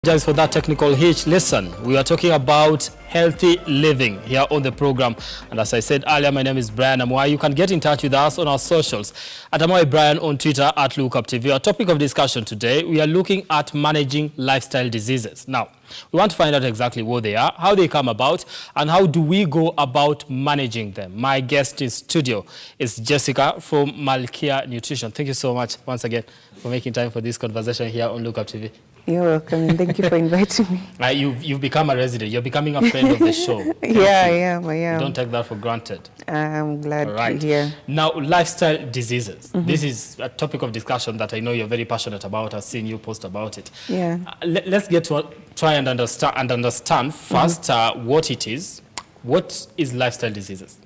Apologize for that technical hitch. Listen, we are talking about healthy living here on the program. And as I said earlier, my name is Brian Amwai. You can get in touch with us on our socials at Amwai Brian on Twitter, at Lookuptv. Our topic of discussion today, we are looking at managing lifestyle diseases. Now, we want to find out exactly what they are, how they come about, and how do we go about managing them. My guest in studio is Jessica from Malkia Nutrition. Thank you so much once again for making time for this conversation here on Lookuptv. You're welcome, and thank you for inviting me. You've become a resident. You're becoming a friend of the show. Yeah, I am. You don't take that for granted. I'm glad All right. to hear. Now, lifestyle diseases. This is a topic of discussion that I know you're very passionate about. I've seen you post about it. Yeah. Let's get to try and understand first what it is. What is lifestyle diseases?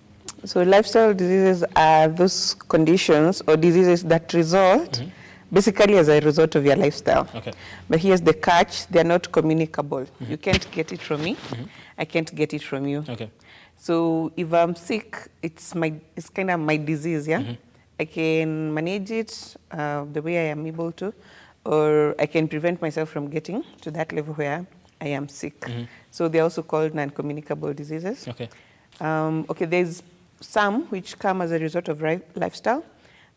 So lifestyle diseases are those conditions or diseases that result basically as a result of your lifestyle. Okay. But here's the catch, they're not communicable. You can't get it from me, I can't get it from you. Okay. So if I'm sick, it's kind of my disease, yeah? I can manage it the way I am able to, or I can prevent myself from getting to that level where I am sick. So they're also called non-communicable diseases. Okay. Okay, there's some which come as a result of lifestyle,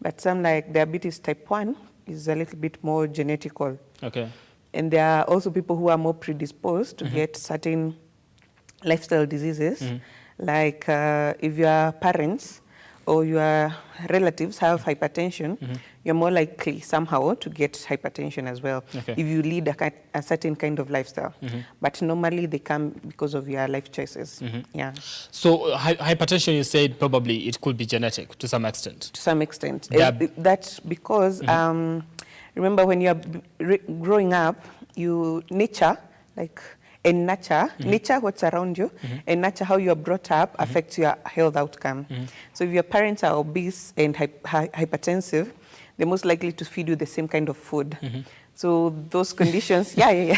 but some like diabetes type 1 is a little bit more genetical. Okay. And there are also people who are more predisposed to get certain lifestyle diseases, like if your parents or your relatives have hypertension, you're more likely somehow to get hypertension as well, if you lead a certain kind of lifestyle. But normally they come because of your life choices. Yeah. So hypertension, you said probably it could be genetic to some extent. To some extent. That's because, remember when you're growing up, nature, what's around you, and nature, how you're brought up, affects your health outcome. So if your parents are obese and hypertensive, they're most likely to feed you the same kind of food. So those conditions, they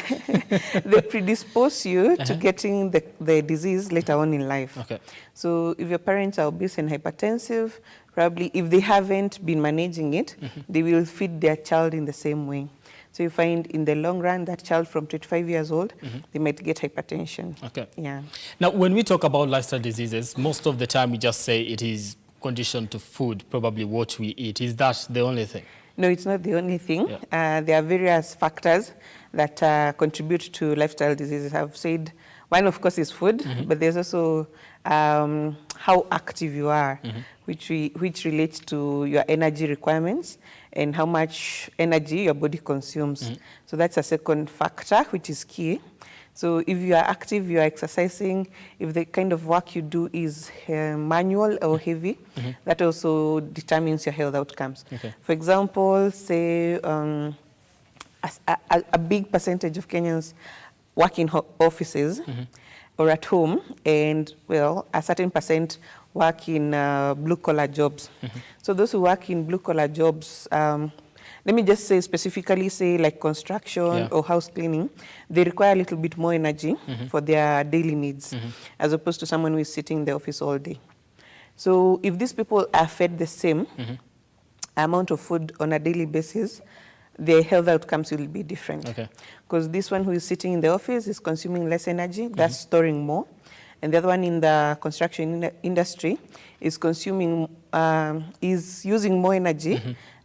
predispose you to getting the disease later on in life. Okay. So if your parents are obese and hypertensive, probably if they haven't been managing it, they will feed their child in the same way. So you find in the long run, that child from 25 years old, they might get hypertension. Okay. Yeah. Now, when we talk about lifestyle diseases, most of the time we just say it is conditioned to food, probably what we eat. Is that the only thing? No, it's not the only thing. Yeah. There are various factors that contribute to lifestyle diseases. I've said one, of course, is food, but there's also how active you are, which relates to your energy requirements and how much energy your body consumes. So that's a second factor, which is key. So if you are active, you are exercising, if the kind of work you do is manual or heavy, that also determines your health outcomes. Okay. For example, say a big percentage of Kenyans work in offices or at home, and well, a certain percent work in blue-collar jobs. So those who work in blue-collar jobs, let me just say specifically, like construction or house cleaning, they require a little bit more energy for their daily needs, as opposed to someone who is sitting in the office all day. So if these people are fed the same amount of food on a daily basis, their health outcomes will be different. Because this one who is sitting in the office is consuming less energy, that's storing more. And the other one in the construction industry is is using more energy,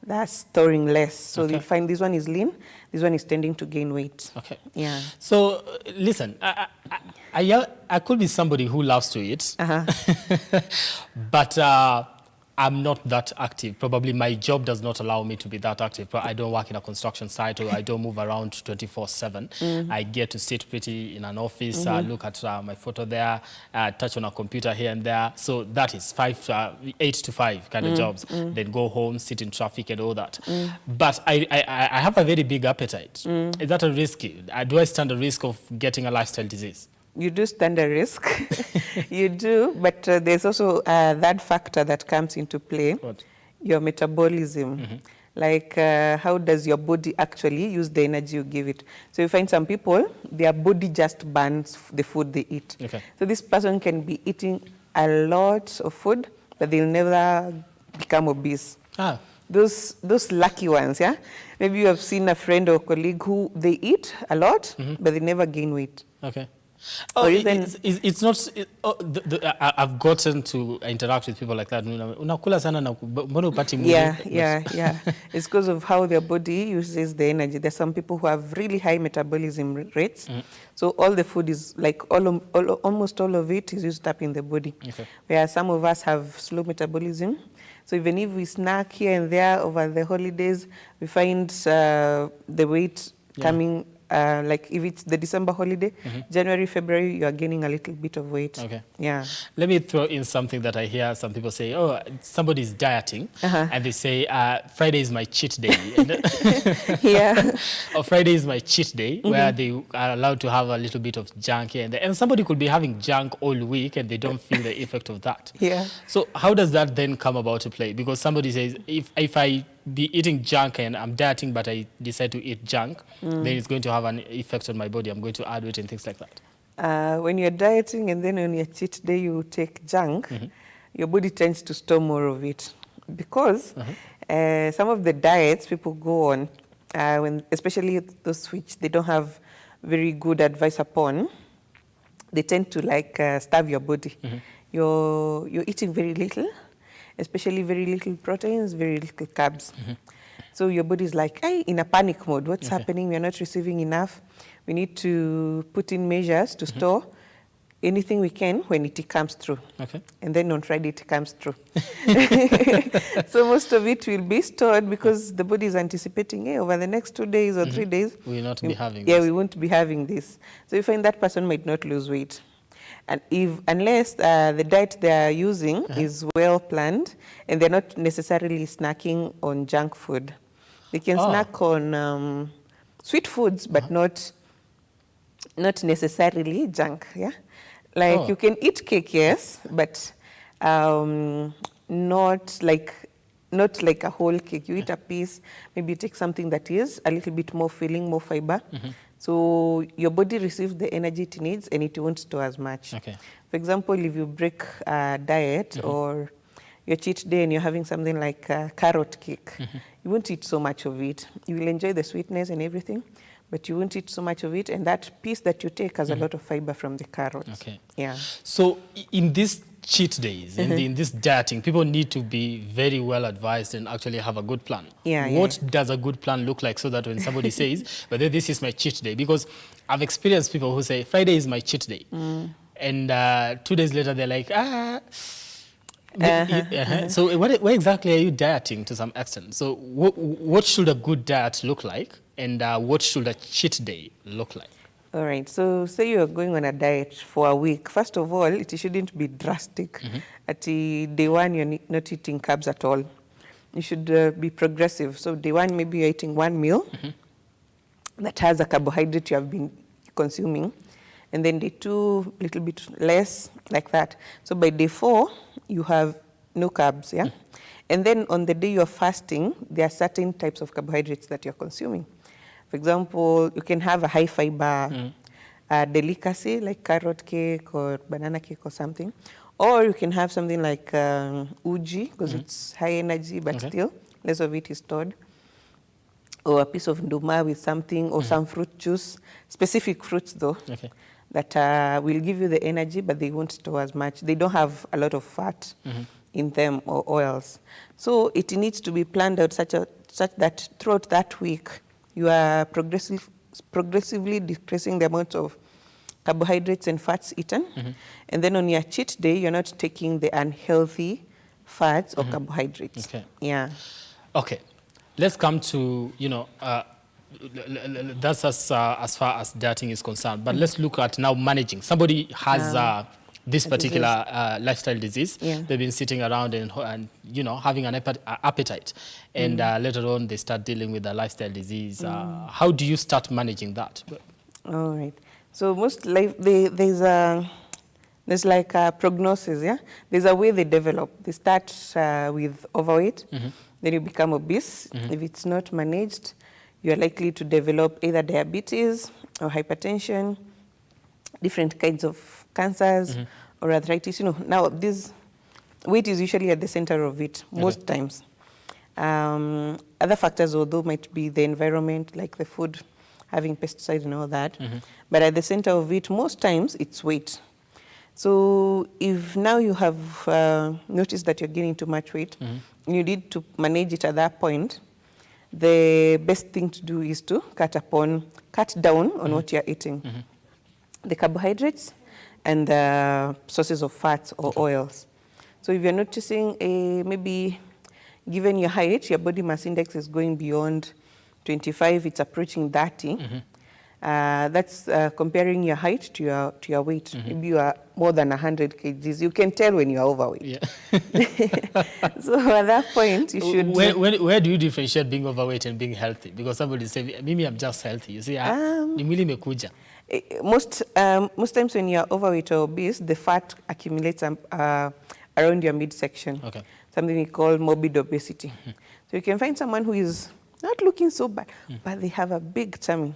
that's storing less. So you find this one is lean, this one is tending to gain weight. Okay. Yeah. So listen, I could be somebody who loves to eat, but I'm not that active. Probably my job does not allow me to be that active. But I don't work in a construction site, or I don't move around 24/7. I get to sit pretty in an office, look at my photo there, touch on a computer here and there. So that is 8 to 5 kind of jobs. Then go home, sit in traffic and all that. But I have a very big appetite. Is that a risky? Do I stand a risk of getting a lifestyle disease? You do stand a risk. You do, but there's also that factor that comes into play. What? Your metabolism. Like how does your body actually use the energy you give it? So you find some people, their body just burns the food they eat. Okay. So this person can be eating a lot of food, but they'll never become obese. those lucky ones, yeah? Maybe you have seen a friend or colleague who they eat a lot, but they never gain weight. Okay. Oh, it's not. I've gotten to interact with people like that. Unakula sana na mbona upati mwili? Yeah. It's because of how their body uses the energy. There's some people who have really high metabolism rates. So all the food is like almost all of it is used up in the body. Okay. Whereas some of us have slow metabolism. So even if we snack here and there over the holidays, we find the weight coming. Like if it's the December holiday, January, February, you are gaining a little bit of weight. Okay. Yeah. Let me throw in something that I hear some people say, oh, somebody's dieting, and they say, Friday is my cheat day. Yeah. Or Friday is my cheat day, where they are allowed to have a little bit of junk here and there. And somebody could be having junk all week and they don't feel the effect of that. Yeah. So how does that then come about to play? Because somebody says, if I be eating junk and I'm dieting, but I decide to eat junk, then it's going to have an effect on my body. I'm going to add weight and things like that. When you're dieting and then on your cheat day you take junk, your body tends to store more of it. Because some of the diets people go on, especially those which they don't have very good advice upon, they tend to like starve your body. You're eating very little, especially very little proteins, very little carbs. So your body is like, hey, in a panic mode. What's happening? We're not receiving enough. We need to put in measures to store anything we can when it comes through. Okay. And then on Friday it comes through. So most of it will be stored because the body is anticipating, hey, over the next 2 days or 3 days, we will not be having this. Yeah, we won't be having this. So you find that person might not lose weight. And unless the diet they are using is well planned and they're not necessarily snacking on junk food. They can snack on sweet foods, but not necessarily junk. Yeah, like you can eat cake, yes, but not like a whole cake. You eat a piece. Maybe you take something that is a little bit more filling, more fiber. So your body receives the energy it needs and it won't store as much. Okay. For example, if you break a diet or your cheat day and you're having something like carrot cake, you won't eat so much of it. You will enjoy the sweetness and everything, but you won't eat so much of it. And that piece that you take has a lot of fiber from the carrots. Okay. Yeah. So in these cheat days and in this dieting, people need to be very well advised and actually have a good plan. What does a good plan look like so that when somebody says, but this is my cheat day? Because I've experienced people who say, Friday is my cheat day. And 2 days later, they're like, So where exactly are you dieting to some extent? So what should a good diet look like? And what should a cheat day look like? All right. So say you're going on a diet for a week. First of all, it shouldn't be drastic. At day one, you're not eating carbs at all. You should be progressive. So day one, maybe you're eating one meal that has a carbohydrate you have been consuming. And then day two, a little bit less, like that. So by day four, you have no carbs, yeah? And then on the day you're fasting, there are certain types of carbohydrates that you're consuming. For example, you can have a high fiber delicacy like carrot cake or banana cake or something. Or you can have something like uji because it's high energy but still less of it is stored. Or a piece of nduma with something or some fruit juice, specific fruits though, that will give you the energy but they won't store as much. They don't have a lot of fat in them or oils. So it needs to be planned out such that throughout that week, you are progressively decreasing the amount of carbohydrates and fats eaten. And then on your cheat day, you're not taking the unhealthy fats or carbohydrates. Okay. Yeah. Okay. Let's come to, that's as far as dieting is concerned. But let's look at now managing. Somebody has this particular lifestyle disease. They've been sitting around and having an appetite. And later on, they start dealing with the lifestyle disease. How do you start managing that? All right. So most there's like a prognosis, yeah? There's a way they develop. They start with overweight. Then you become obese. If it's not managed, you're likely to develop either diabetes or hypertension, different kinds of cancers or arthritis. Now this weight is usually at the center of it most times. Other factors, although, might be the environment, like the food having pesticides and all that. But at the center of it, most times, it's weight. So if now you have noticed that you're gaining too much weight, you need to manage it at that point, the best thing to do is to cut down on what you're eating. The carbohydrates and the sources of fats or oils. So if you're noticing maybe given your height, your body mass index is going beyond 25, it's approaching 30. That's comparing your height to your weight. Maybe you are more than 100 kgs. You can tell when you are overweight. Yeah. So at that point, you should... Where do you differentiate being overweight and being healthy? Because somebody say, maybe I'm just healthy. You see, most times when you're overweight or obese, the fat accumulates around your midsection. Okay. Something we call morbid obesity. So you can find someone who is not looking so bad, but they have a big tummy,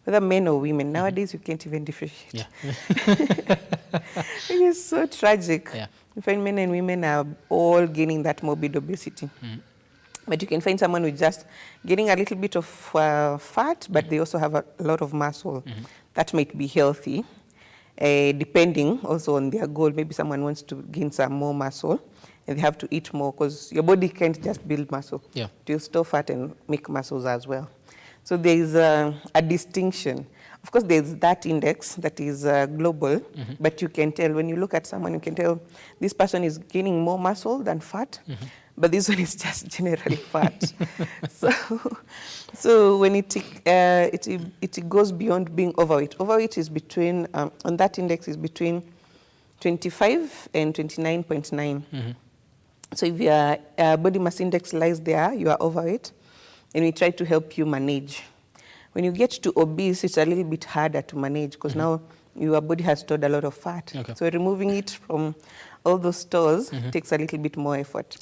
whether men or women. Nowadays, you can't even differentiate. It is so tragic. You find men and women are all gaining that morbid obesity. But you can find someone who's just getting a little bit of fat, but they also have a lot of muscle. That might be healthy, depending also on their goal. Maybe someone wants to gain some more muscle, and they have to eat more because your body can't just build muscle. It will store fat and make muscles as well. So there is a distinction. Of course, there's that index that is global, but you can tell, when you look at someone, you can tell this person is gaining more muscle than fat, but this one is just generally fat. So when it goes beyond being overweight. Overweight is between, on that index is between 25 and 29.9. So if your body mass index lies there, you are overweight, and we try to help you manage. When you get to obese, it's a little bit harder to manage because now your body has stored a lot of fat. So removing it from all those stores takes a little bit more effort.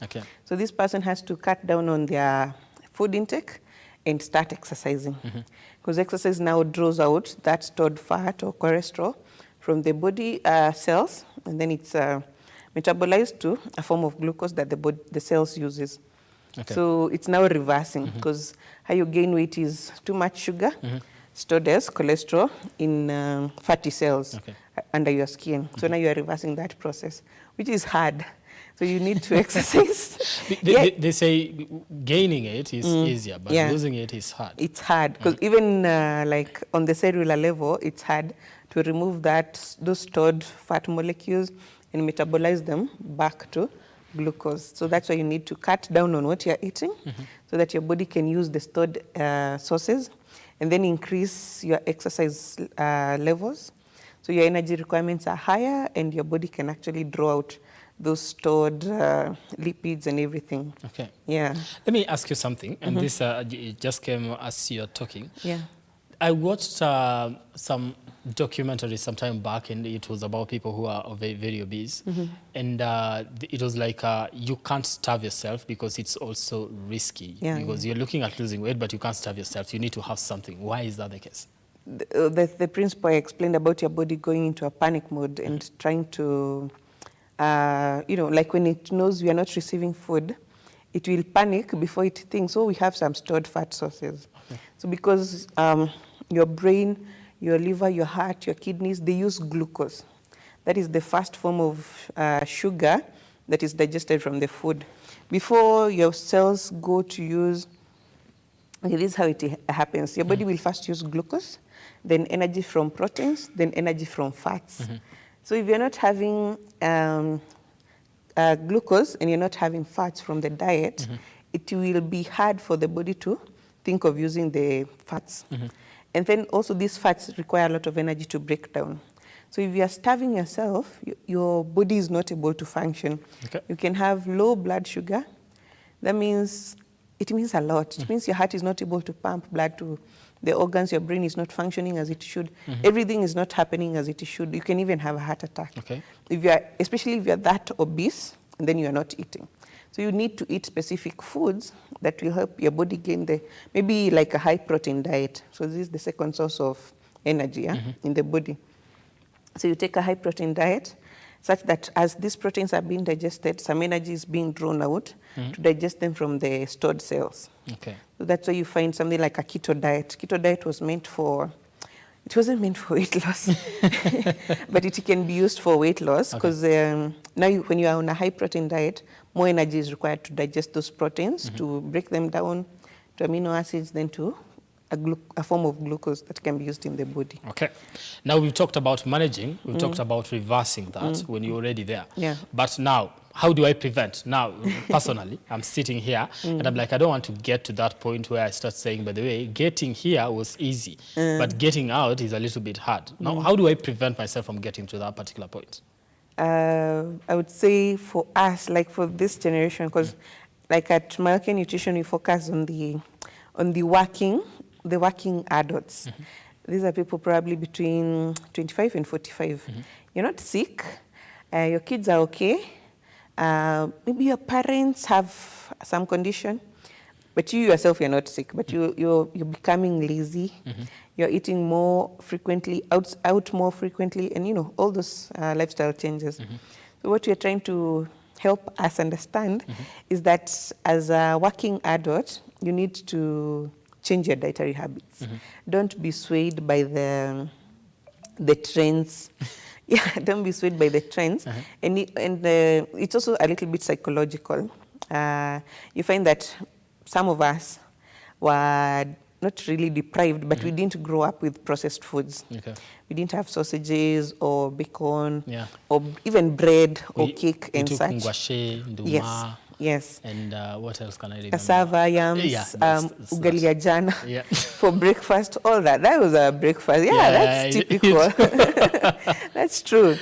So this person has to cut down on their food intake and start exercising. Because exercise now draws out that stored fat or cholesterol from the body cells, and then it's metabolized to a form of glucose that the cells uses. So it's now reversing because how you gain weight is too much sugar stored as cholesterol in fatty cells under your skin. So now you are reversing that process, which is hard. So you need to exercise. They say gaining it is easier, but losing it is hard. It's hard because even like on the cellular level, it's hard to remove those stored fat molecules and metabolize them back to glucose. So that's why you need to cut down on what you're eating so that your body can use the stored sources and then increase your exercise levels. So your energy requirements are higher and your body can actually draw out those stored lipids and everything. Let me ask you something, and this it just came as you're talking. I watched some documentary some time back, and it was about people who are very, very obese. And it was like you can't starve yourself because it's also risky. Because you're looking at losing weight, but you can't starve yourself. You need to have something. Why is that the case? The principle I explained about your body going into a panic mode and trying to, like when it knows you are not receiving food, it will panic before it thinks, oh, we have some stored fat sources. So because your brain, your liver, your heart, your kidneys, they use glucose. That is the first form of sugar that is digested from the food. Before your cells go to use, it is how it happens. Your body will first use glucose, then energy from proteins, then energy from fats. So if you're not having glucose and you're not having fats from the diet, it will be hard for the body to think of using the fats. And then also these fats require a lot of energy to break down. So if you are starving yourself, your body is not able to function. You can have low blood sugar. That means, it means a lot. It means your heart is not able to pump blood to the organs, your brain is not functioning as it should. Everything is not happening as it should. You can even have a heart attack. Especially if you're that obese, and then you are not eating. So you need to eat specific foods that will help your body gain maybe like a high protein diet. So this is the second source of energy in the body. So you take a high protein diet, such that as these proteins are being digested, some energy is being drawn out to digest them from the stored cells. Okay. So that's why you find something like a keto diet. Keto diet was meant for, it wasn't meant for weight loss, but it can be used for weight loss because now when you are on a high protein diet, more energy is required to digest those proteins, to break them down to amino acids, then to a form of glucose that can be used in the body. Okay. Now we've talked about managing, we've talked about reversing that when you're already there. Yeah. But now, how do I prevent? Now, personally, I'm sitting here and I'm like, I don't want to get to that point where I start saying, by the way, getting here was easy, but getting out is a little bit hard. Now, how do I prevent myself from getting to that particular point? I would say for us, like for this generation, because like at Malkia Nutrition, we focus on the working adults. These are people probably between 25 and 45. You're not sick. Your kids are okay. Maybe your parents have some condition, but you yourself, you're not sick, but you're becoming lazy. You're eating more frequently, out more frequently, and all those lifestyle changes. So what we're trying to help us understand is that as a working adult, you need to change your dietary habits. Don't be swayed by the trends. Yeah, don't be swayed by the trends. And it's also a little bit psychological. You find that some of us were not really deprived, but we didn't grow up with processed foods. We didn't have sausages or bacon or even bread or cake and such. Ngwashe, nduma, yes. And what else can I remember? Cassava, yams, ugali ya jana for breakfast, all that. That was a breakfast. That's typical. That's true.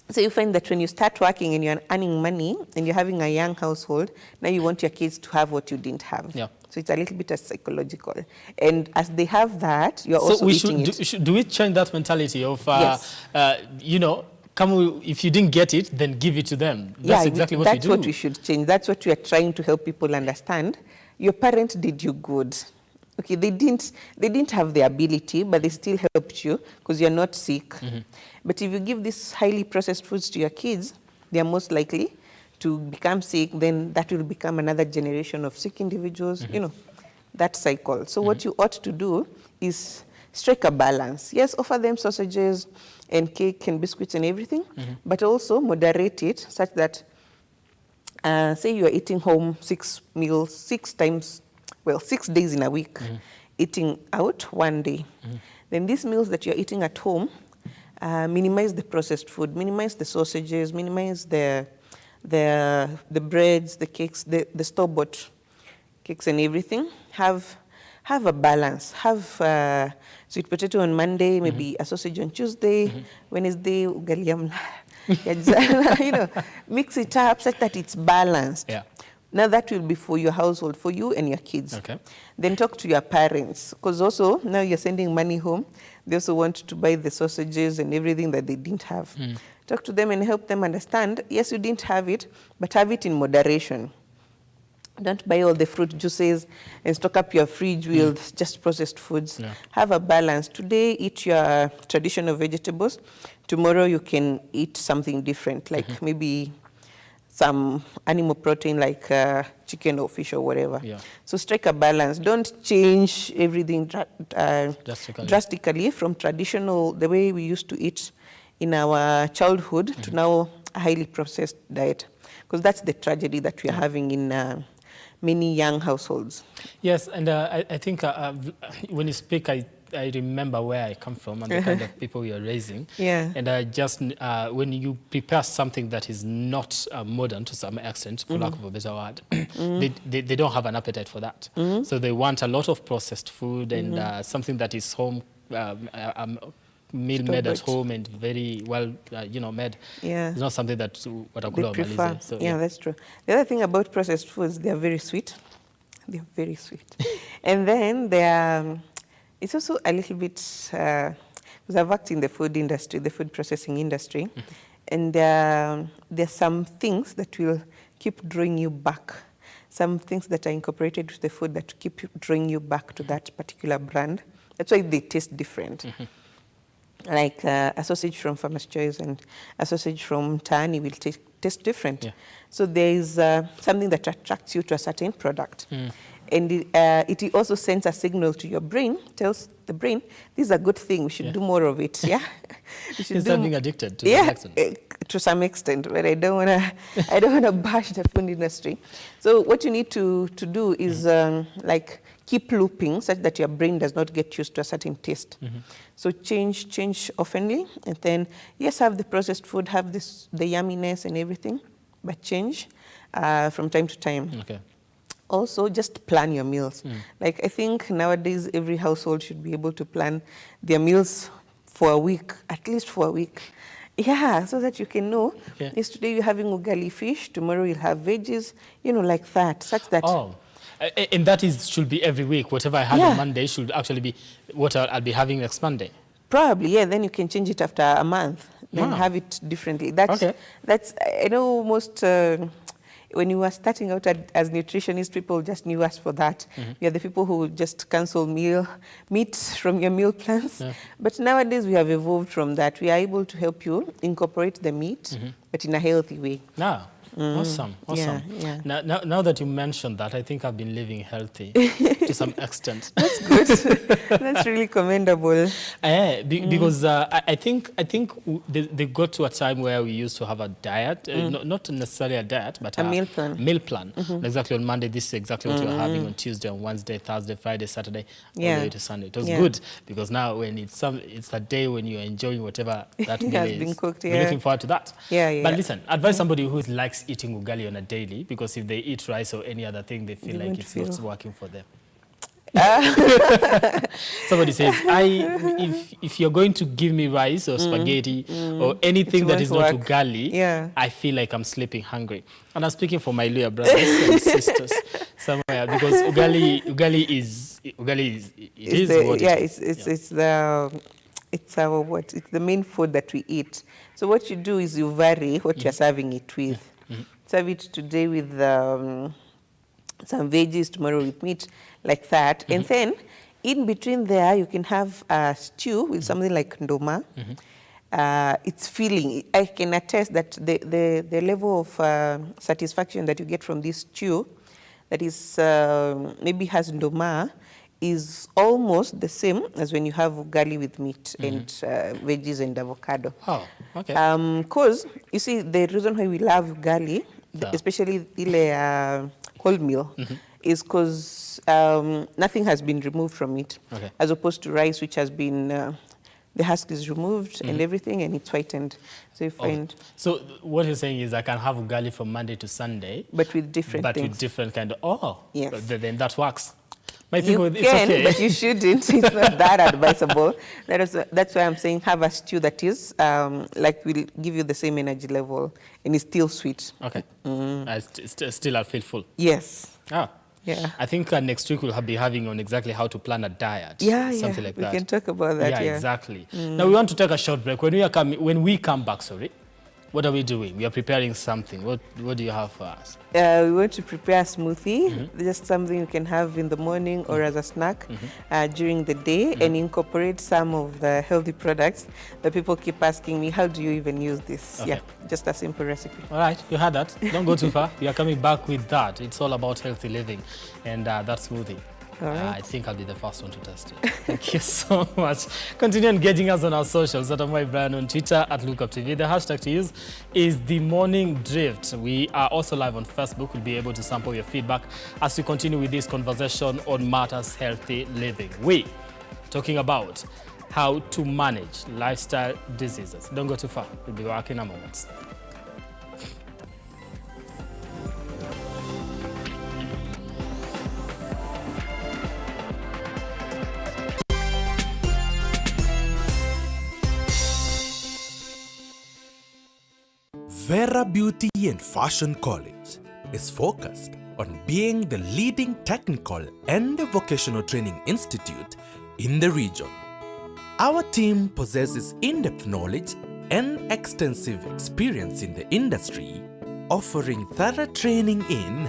So you find that when you start working and you're earning money and you're having a young household, now you want your kids to have what you didn't have. So it's a little bit psychological. And as they have that, you're also eating it. Do we change that mentality of, if you didn't get it, then give it to them? That's exactly what we do. That's what we should change. That's what we are trying to help people understand. Your parents did you good. Okay, they didn't have the ability, but they still helped you because you're not sick. But if you give these highly processed foods to your kids, they are most likely to become sick. Then that will become another generation of sick individuals. That cycle. So what you ought to do is strike a balance. Yes, offer them sausages and cake and biscuits and everything, but also moderate it such that, say you are eating home 6 meals, 6 days in a week, eating out 1 day. Then these meals that you're eating at home, minimize the processed food, minimize the sausages, minimize the breads, the cakes, the store-bought cakes and everything. Have a balance. Have sweet potato on Monday, maybe a sausage on Tuesday, Wednesday, ugali mix it up such that it's balanced. Now that will be for your household, for you and your kids. Then talk to your parents, because also now you're sending money home. They also want to buy the sausages and everything that they didn't have. Talk to them and help them understand, yes, you didn't have it, but have it in moderation. Don't buy all the fruit juices and stock up your fridge with just processed foods. Have a balance. Today, eat your traditional vegetables. Tomorrow, you can eat something different, like maybe some animal protein like chicken or fish or whatever. So strike a balance. Don't change everything drastically from traditional, the way we used to eat in our childhood to now a highly processed diet. Because that's the tragedy that we are having in many young households. Yes, and I think when you speak, I remember where I come from and the kind of people you're raising. And I just, when you prepare something that is not modern to some extent, for lack of a better word, they don't have an appetite for that. So they want a lot of processed food and something that is home, meal made at home and very well, made. It's not something that they prefer. So, that's true. The other thing about processed foods, they are very sweet. They're very sweet. And then they are, it's also a little bit, because I've worked in the food industry, the food processing industry, and there are some things that will keep drawing you back. Some things that are incorporated with the food that keep drawing you back to that particular brand. That's why they taste different. like a sausage from Farmer's Choice and a sausage from Tani will taste different. Yeah. So there is something that attracts you to a certain product. And it also sends a signal to your brain, tells the brain, this is a good thing, we should do more of it. Yeah, we should It's something addicted to yeah, some extent. To some extent, but I don't wanna bash the food industry. So what you need to do is like keep looping such that your brain does not get used to a certain taste. So change oftenly, and then yes, have the processed food, have the yumminess and everything, but change from time to time. Okay. Also, just plan your meals. Like, I think nowadays every household should be able to plan their meals for a week, at least for a week. Yeah, so that you can know, yes, today you're having ugali fish, tomorrow you'll have veggies, you know, like that, such that... Oh, and that should be every week. Whatever I had on Monday should actually be what I'll be having next Monday. Probably, yeah, then you can change it after a month, then have it differently. That's, I know most... when you were starting out as nutritionists, people just knew us for that. We are the people who just cancel meat from your meal plans. But nowadays we have evolved from that. We are able to help you incorporate the meat, but in a healthy way. Awesome. Yeah. Now that you mentioned that, I think I've been living healthy to some extent. That's good. That's really commendable. Because I think they got to a time where we used to have a diet, not necessarily a diet, but a meal plan. Meal plan. Exactly on Monday, this is exactly what you're having on Tuesday, on Wednesday, Thursday, Friday, Saturday, all the way to Sunday. It was good because now when it's a day when you're enjoying whatever that meal is, been cooked, you're looking forward to that. But listen, advise somebody who likes eating ugali on a daily, because if they eat rice or any other thing, they feel like it's not working for them. Somebody says, if you're going to give me rice or spaghetti or anything that is not ugali, I feel like I'm sleeping hungry. And I'm speaking for my Luya brothers and sisters somewhere, because ugali is what it's the main food that we eat. So what you do is you vary what you're serving it with. Serve it today with some veggies, tomorrow with meat, like that. And then in between there, you can have a stew with something like ndoma. It's filling. I can attest that the level of satisfaction that you get from this stew, that is maybe has ndoma, is almost the same as when you have ugali with meat and veggies and avocado. Oh, okay. Because, you see, the reason why we love ugali, especially ile cold meal, is because nothing has been removed from it, as opposed to rice, which has been, the husk is removed and everything, and it's whitened. So you find... So what you're saying is I can have ugali from Monday to Sunday. But with different things. But with different kind of... yes. Then that works. You can, but you shouldn't. It's not that advisable. That's why I'm saying have a stew that is like will give you the same energy level and is still sweet. Okay. Still I feel full. Yes. Yeah. I think next week we'll be having on exactly how to plan a diet. Something like that. We can talk about that. Yeah, exactly. Now we want to take a short break. When we come back, what are we doing? We are preparing something. What do you have for us? We want to prepare a smoothie, just something you can have in the morning or as a snack during the day, and incorporate some of the healthy products that people keep asking me, how do you even use this? Yeah, just a simple recipe. All right, you had that. Don't go too far. We are coming back with that. It's all about healthy living and that smoothie. I think I'll be the first one to test it. Thank you so much. Continue engaging us on our socials. At my Brian on Twitter, at Lookuptv. The hashtag to use is The Morning Drift. We are also live on Facebook. We'll be able to sample your feedback as we continue with this conversation on matters healthy living. We talking about how to manage lifestyle diseases. Don't go too far. We'll be back in a moment. Vera Beauty and Fashion College is focused on being the leading technical and vocational training institute in the region. Our team possesses in-depth knowledge and extensive experience in the industry, offering thorough training in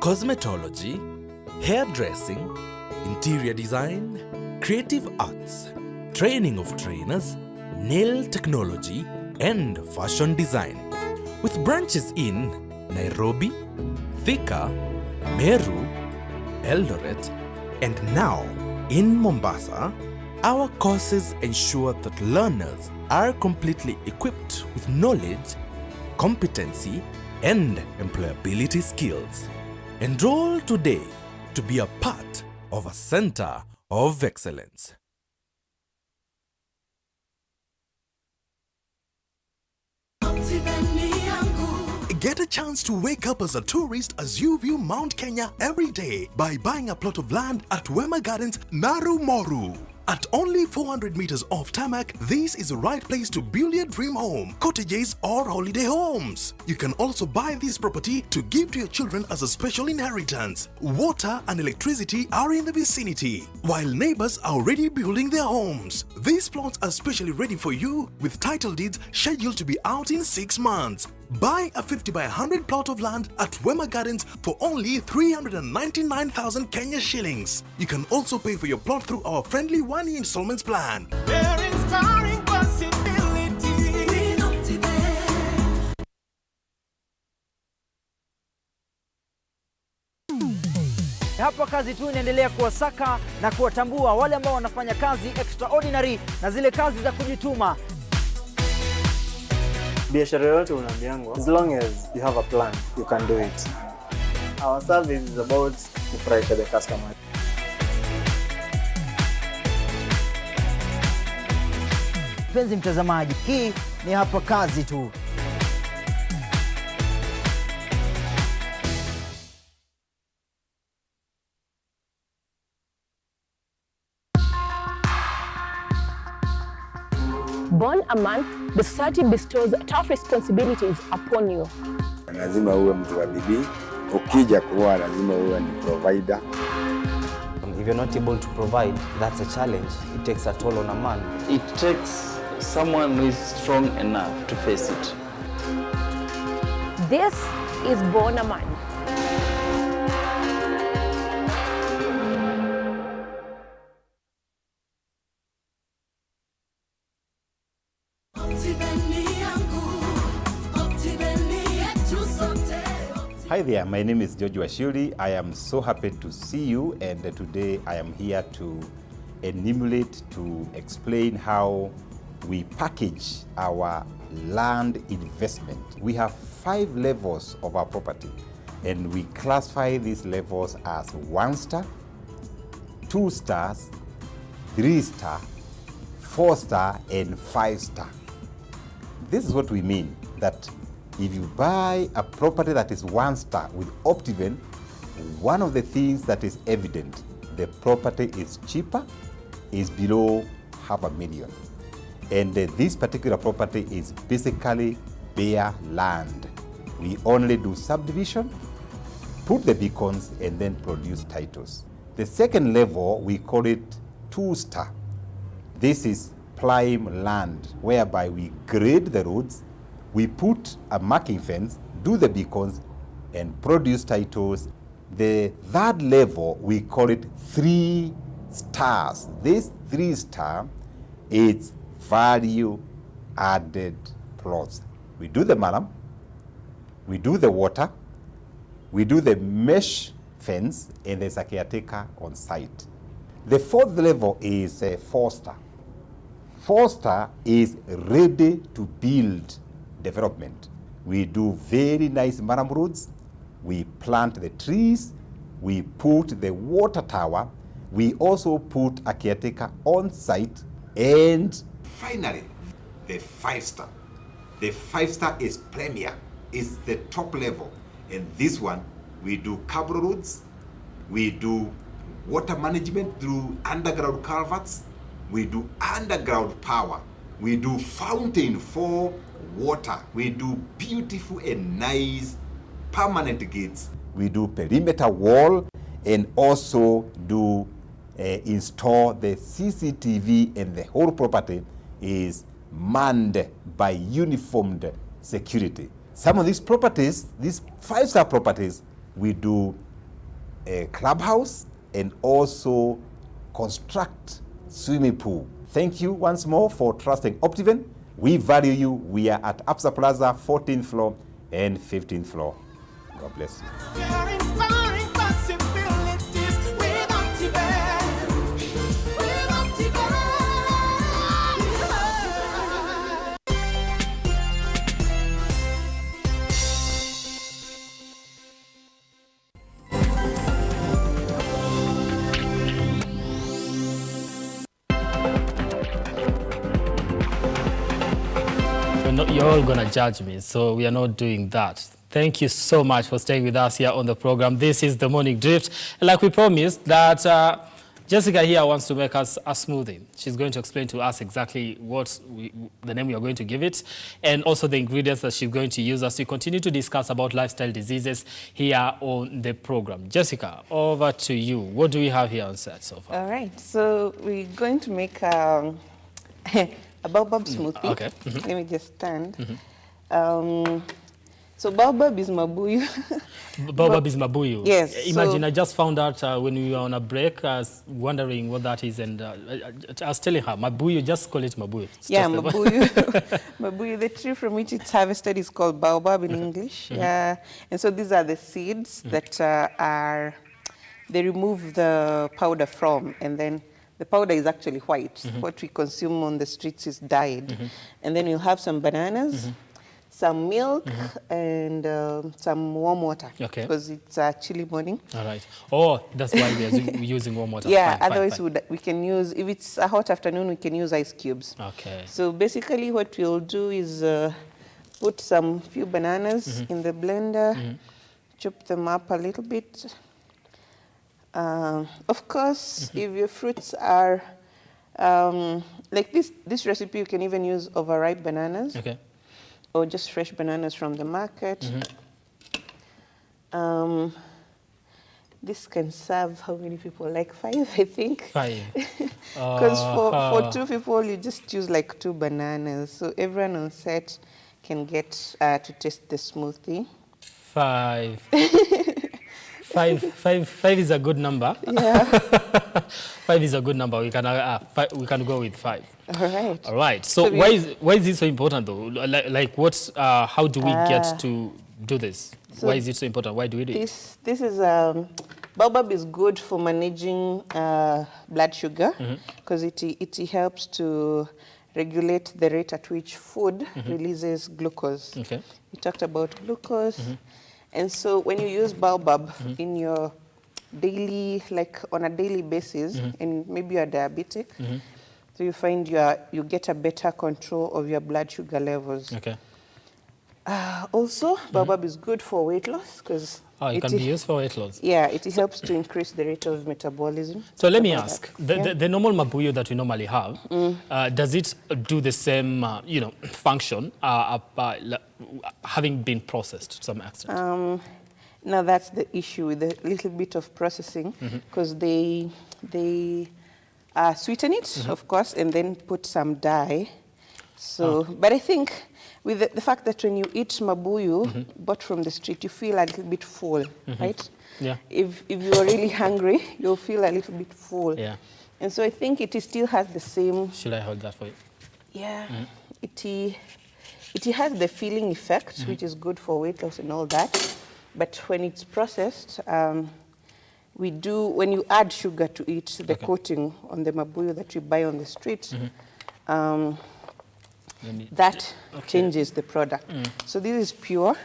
cosmetology, hairdressing, interior design, creative arts, training of trainers, nail technology, and fashion design. With branches in Nairobi, Thika, Meru, Eldoret, and now in Mombasa, our courses ensure that learners are completely equipped with knowledge, competency, and employability skills. Enroll today to be a part of a center of excellence. Get a chance to wake up as a tourist as you view Mount Kenya every day by buying a plot of land at Wema Gardens, Naru Moru. At only 400 meters off tarmac, this is the right place to build your dream home, cottages or holiday homes. You can also buy this property to give to your children as a special inheritance. Water and electricity are in the vicinity, while neighbors are already building their homes. These plots are specially ready for you with title deeds scheduled to be out in 6 months. Buy a 50 by 100 plot of land at Wema Gardens for only 399,000 Kenya shillings. You can also pay for your plot through our friendly one-year installments plan. Hapa kazi tu inaendelea kuwasaka na kuwatambua wale ambao wanafanya kazi extraordinary na zile kazi za kujituma. Biashara yote unaambiangwa, as long as you have a plan, you can do it. Our service is about kufurahisha the customer. Mpenzi mtazamaji, hii ni hapa kazi tu. Born a man, the society bestows tough responsibilities upon you. Lazima uwe mtu wa bidii, ukija kuoa lazima uwe ni provider. If you're not able to provide, that's a challenge. It takes a toll on a man. It takes someone who is strong enough to face it. This is Born a Man. Hi there, my name is George Washuri. I am so happy to see you, and today I am here to enumerate, to explain how we package our land investment. We have 5 levels of our property, and we classify these levels as 1 star, 2 stars, 3 star, 4 star, and 5 star. This is what we mean, that if you buy a property that is 1 star with Lookuptv, one of the things that is evident, the property is cheaper, is below $500,000. And this particular property is basically bare land. We only do subdivision, put the beacons, and then produce titles. The second level, we call it 2 star. This is prime land, whereby we grade the roads, we put a marking fence, do the beacons, and produce titles. The third level, we call it 3 stars. This 3 star is value added plots. We do the malam, we do the water, we do the mesh fence, and there's a caretaker on site. The fourth level is 4 star. 4 star is ready to build development. We do very nice maram roads, we plant the trees, we put the water tower, we also put a caretaker on site, and finally, the 5 star. The 5 star is premier, it's the top level, and this one, we do cable roads, we do water management through underground culverts, we do underground power, we do fountain for water, we do beautiful and nice permanent gates, we do perimeter wall, and also do install the CCTV, and the whole property is manned by uniformed security. Some of these properties, these 5-star properties, we do a clubhouse and also construct swimming pool Thank you once more for trusting Optiven. We value you. We are at Absa Plaza, 14th floor and 15th floor. God bless you. You're all going to judge me, so we are not doing that. Thank you so much for staying with us here on the program. This is the Morning Drift. Like we promised, that Jessica here wants to make us a smoothie. She's going to explain to us exactly what the name we are going to give it, and also the ingredients that she's going to use as we continue to discuss about lifestyle diseases here on the program. Jessica, over to you. What do we have here on set so far? All right, so we're going to make a baobab smoothie. Okay. Let me just stand. So baobab is mabuyu. Baobab is mabuyu. Yes. Imagine, I just found out when we were on a break, I was wondering what that is, and I was telling her, mabuyu, just call it mabuyu. It's yeah, just mabuyu. Mabuyu, the tree from which it's harvested is called baobab in English. Yeah, and so these are the seeds that they remove the powder from, and then the powder is actually white. What we consume on the streets is dyed. And then you'll have some bananas, some milk, and some warm water. Okay. Because it's a chilly morning. All right. Oh, that's why we're using warm water. Yeah, Fine, otherwise fine. we can use, if it's a hot afternoon, we can use ice cubes. Okay. So basically what we'll do is put some few bananas in the blender, chop them up a little bit. Of course, if your fruits are like this recipe, you can even use overripe bananas, or just fresh bananas from the market. This can serve how many people? Like 5, I think. 5. Because for 2 people, you just use like 2 bananas. So everyone on set can get to taste the smoothie. 5. 5 is a good number. Yeah. 5 is a good number. We can go with 5. All right. All right. So why is this so important though? Like what's how do we get to do this? So why is it so important? Why do we do it? This is baobab is good for managing blood sugar because it helps to regulate the rate at which food releases glucose. Okay. We talked about glucose. And so when you use baobab in your daily, like on a daily basis, and maybe you're diabetic, so you find you get a better control of your blood sugar levels. Okay. Also, baobab is good for weight loss because it can be used for weight loss. Yeah, it helps to increase the rate of metabolism. So let me ask, the normal mabuyu that we normally have, does it do the same function having been processed to some extent? Now that's the issue with a little bit of processing because they sweeten it, of course, and then put some dye. So, but I think with the fact that when you eat mabuyu bought from the street, you feel a little bit full, right? Yeah. If you're really hungry, you'll feel a little bit full. Yeah. And so I think it still has the same. Should I hold that for you? Yeah. It has the filling effect, which is good for weight loss and all that. But when it's processed, when you add sugar to it, the coating on the mabuyu that you buy on the street, that changes the product. So this is pure.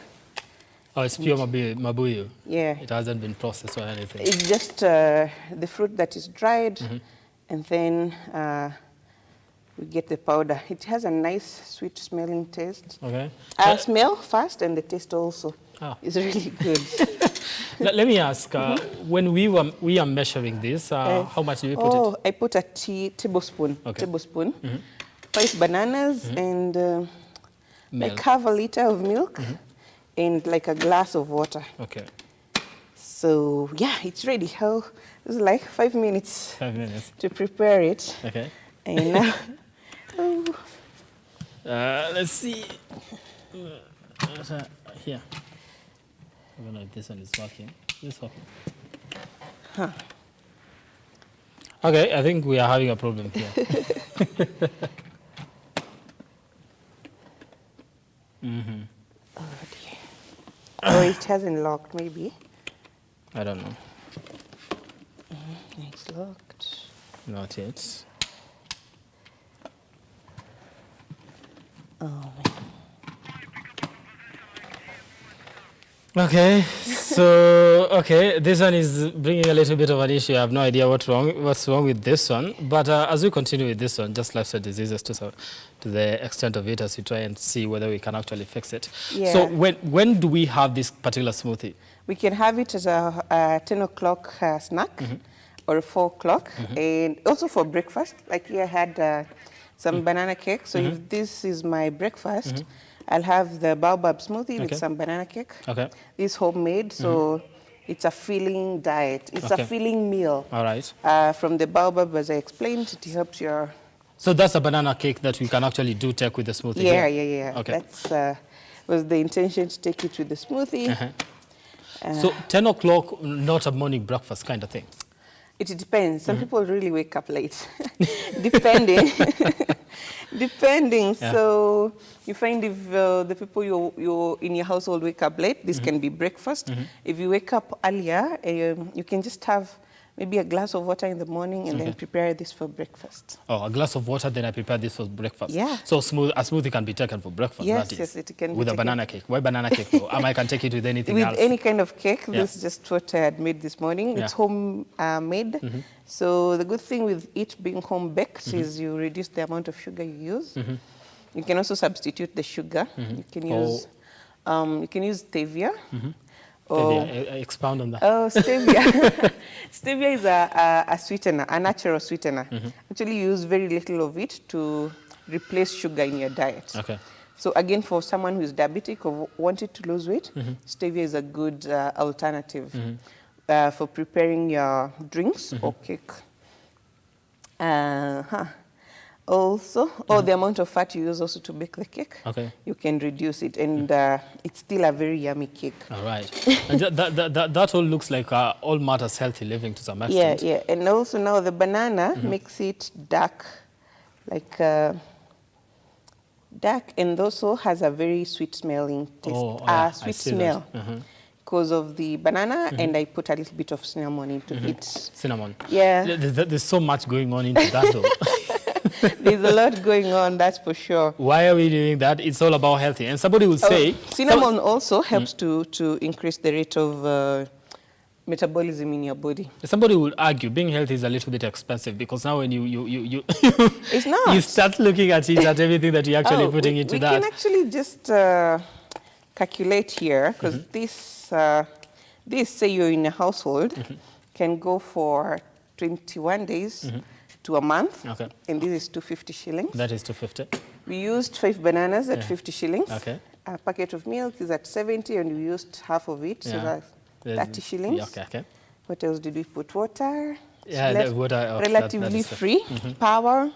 Oh, it's pure mabuyu. Yeah. It hasn't been processed or anything. It's just the fruit that is dried, and then we get the powder. It has a nice, sweet smelling taste. Okay. Smell first, and the taste also. It's really good. Let me ask, when we are measuring this, how much do we put it? I put a tablespoon. Okay. Tablespoon. 5 bananas and like half a liter of milk and like a glass of water. Okay. So yeah, it's ready. It's like 5 minutes. 5 minutes. To prepare it. Okay. And now, let's see. Here. I don't know if this one is working. It's working. Okay, I think we are having a problem here. Oh dear. Oh, it hasn't locked, maybe. I don't know. It's locked. Not yet. Oh, man. Okay, so, okay, this one is bringing a little bit of an issue. I have no idea what's wrong with this one. But as we continue with this one, just lifestyle diseases to the extent of it as we try and see whether we can actually fix it. Yeah. So when do we have this particular smoothie? We can have it as a 10 o'clock snack or a 4 o'clock. And also for breakfast, like here I had some banana cake. So if this is my breakfast, I'll have the baobab smoothie with some banana cake. Okay. It's homemade, so it's a filling diet. It's a filling meal. All right. From the baobab, as I explained, it helps your... So that's a banana cake that we can actually take with the smoothie? Yeah. Okay. That's was the intention, to take it with the smoothie. So 10 o'clock, not a morning breakfast kind of thing? It depends. Some people really wake up late, depending. Depending. So you find if the people you're in your household wake up late, this can be breakfast. If you wake up earlier, you can just have maybe a glass of water in the morning and then prepare this for breakfast. Oh, a glass of water, then I prepare this for breakfast. Yeah. So a smoothie can be taken for breakfast, Yes, that is. yes, it can be with a banana cake. Why banana cake though? I can take it with anything else. With any kind of cake. This is just what I had made this morning. It's home made. So the good thing with it being home baked is you reduce the amount of sugar you use. You can also substitute the sugar. You can use stevia. Stevia, expound on that. Oh, stevia. Stevia is a sweetener, a natural sweetener. Actually, you use very little of it to replace sugar in your diet. Okay. So again, for someone who is diabetic or wanted to lose weight, stevia is a good alternative for preparing your drinks or cake. Also, the amount of fat you use also to bake the cake, you can reduce it, and it's still a very yummy cake. All right. And that all looks like all matters healthy living to some extent. Yeah. And also now the banana makes it dark, like dark, and also has a very sweet smelling taste, sweet smell. Because of the banana, and I put a little bit of cinnamon into it. Cinnamon. Yeah. There's so much going on into that, though. There's a lot going on, that's for sure. Why are we doing that? It's all about healthy. And somebody will say... Cinnamon also helps to increase the rate of metabolism in your body. Somebody will argue being healthy is a little bit expensive because now when you it's not. You start looking at it, at everything that you're actually putting into that. We can actually just calculate here, because this, say you're in a household, can go for 21 days to a month, and this is 250 shillings. That is 250. We used 5 bananas at 50 shillings. Okay. A packet of milk is at 70, and we used half of it, so that's 30 shillings. Okay. What else did we put? Water. Yeah, water. Relatively free. Power.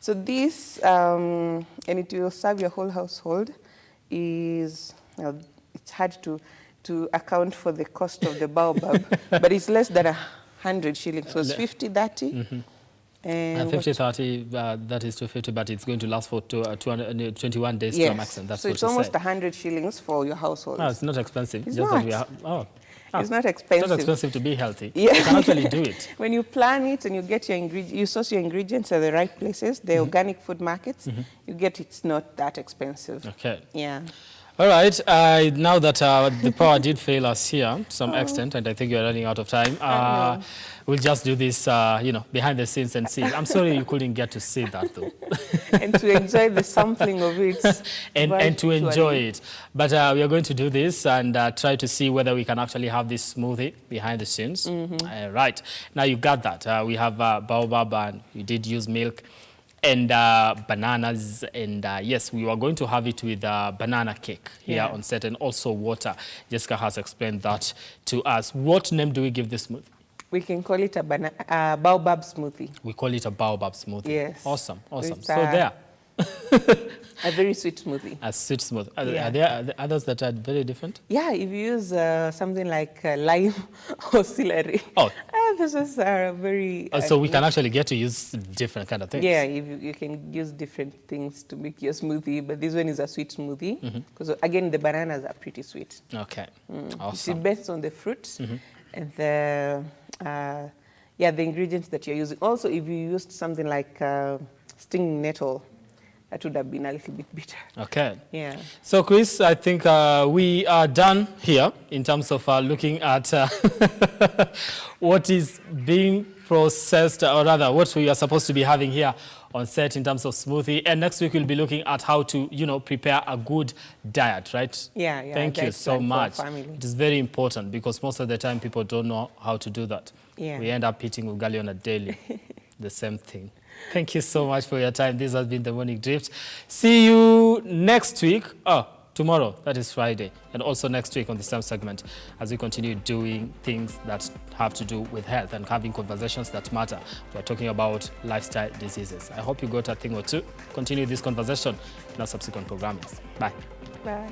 So this, and it will serve your whole household, is, it's hard to account for the cost of the baobab, but it's less than 100 shillings. So it's 50, 30. And 50, 30, that is 250, but it's going to last for 21 days to a maximum. That's so what it's almost 100 shillings for your household. No, it's not expensive. It's just not. That it's not expensive. It's not expensive to be healthy. Yeah. You can actually do it. When you plan it and you get your you source your ingredients at the right places, the organic food markets, you get it's not that expensive. Okay. Yeah. All right. Now that the power did fail us here to some extent, and I think you're running out of time, we'll just do this, behind the scenes and see. I'm sorry you couldn't get to see that, though. And to enjoy the sampling of it. and to enjoy it. But we are going to do this and try to see whether we can actually have this smoothie behind the scenes. Right. Now you got that. We have baobab, and you did use milk and bananas, and yes, we were going to have it with banana cake here on set, and also water. Jessica has explained that to us. What name do we give this smoothie? We can call it a baobab smoothie. We call it a baobab smoothie. Yes. Awesome. With, So there. A very sweet smoothie. A sweet smoothie. Yeah. Are there others that are very different? Yeah, if you use something like lime or celery. Oh. This is very... So we can actually get to use different kind of things. Yeah, you can use different things to make your smoothie, but this one is a sweet smoothie. Because again, the bananas are pretty sweet. Okay, It awesome. depends on the fruit and the ingredients that you're using. Also, if you used something like stinging nettle, that would have been a little bit bitter. Okay. Yeah. So, Chris, I think we are done here in terms of looking at what is being processed, or rather, what we are supposed to be having here on set in terms of smoothie. And next week, we'll be looking at how to, prepare a good diet, right? Yeah. Thank you so much. It is very important because most of the time people don't know how to do that. Yeah. We end up eating ugali on a daily, the same thing. Thank you so much for your time. This has been The Morning Drift. See you next week. Tomorrow, that is Friday. And also next week on the same segment as we continue doing things that have to do with health and having conversations that matter. We're talking about lifestyle diseases. I hope you got a thing or two. Continue this conversation in our subsequent programmings. Bye. Bye.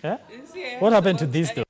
Yeah? What happened to this though?